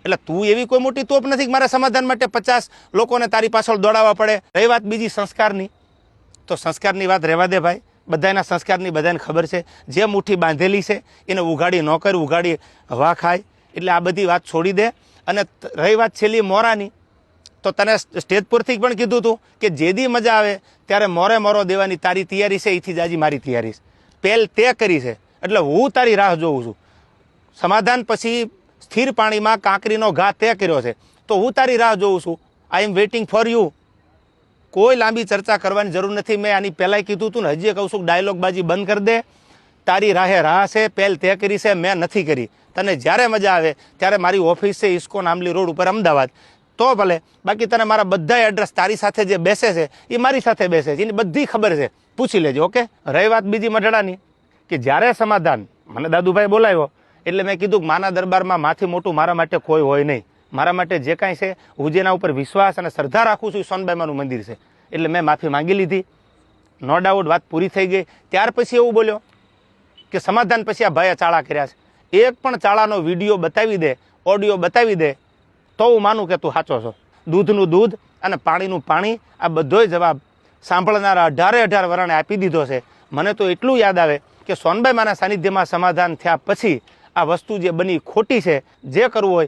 એટલે તું એવી કોઈ મોટી તોપ નથી કે મારા સમાધાન માટે 50 લોકોને તારી પાછળ દોડાવવા પડે. રહી વાત બીજી સંસ્કારની, તો સંસ્કારની વાત રહેવા દે ભાઈ. બધાના સંસ્કારની બધાને ખબર છે. જે મુઠ્ઠી બાંધેલી છે એને ઉઘાડી ન કર, ઉઘાડી હવા ખાય. એટલે આ બધી વાત છોડી દે. અને રહી વાત છેલ્લી મોરાની, તો તને સ્ટેજ પરથી પણ કીધું હતું કે જેદી મજા આવે ત્યારે મોરો દેવાની તારી તૈયારી છે, એથી જ આજે મારી તૈયારી છે. પહેલ તે કરી છે એટલે હું તારી રાહ જોઉં છું. સમાધાન પછી સ્થિર પાણીમાં કાંકરીનો ઘા તે કર્યો છે, તો હું તારી રાહ જોઉં છું. આઈ એમ વેઇટિંગ ફોર યુ. કોઈ લાંબી ચર્ચા કરવાની જરૂર નથી. મેં આની પહેલાંય કીધું હતું ને, હજી કહું છું, ડાયલોગબાજી બંધ કરી દે. તારી રાહે રાહ છે, પહેલ તે કરી છે, મેં નથી કરી. તને જ્યારે મજા આવે ત્યારે મારી ઓફિસ છે ઇસ્કોન આંબલી રોડ ઉપર અમદાવાદ, તો ભલે. બાકી તને મારા બધા એડ્રેસ તારી સાથે જે બેસે છે એ મારી સાથે બેસે છે, એની બધી ખબર છે, પૂછી લેજો. ઓકે. રહી વાત બીજી મઢડાની, કે જ્યારે સમાધાન મને દાદુભાઈ બોલાવ્યો એટલે મેં કીધું કે માના દરબારમાં માથી મોટું મારા માટે કોઈ હોય નહીં. મારા માટે જે કાંઈ છે, હું જેના ઉપર વિશ્વાસ અને શ્રદ્ધા રાખું છું એ સોનબાઈમાનું મંદિર છે. એટલે મેં માફી માંગી લીધી. નો ડાઉટ વાત પૂરી થઈ ગઈ. ત્યાર પછી એવું બોલ્યો કે સમાધાન પછી આ ભાઈએ ચાળા કર્યા છે. એક પણ ચાળાનો વિડીયો બતાવી દે, ઓડિયો બતાવી દે, તો હું માનું કે તું સાચો છો. દૂધનું દૂધ અને પાણીનું પાણી, આ બધોય જવાબ સાંભળનારા 18 વરણે આપી દીધો છે. મને તો એટલું યાદ આવે કે સોનબાઈ માના સાનિધ્યમાં સમાધાન થયા પછી આ વસ્તુ જે બની ખોટી છે. જે કરવું હોય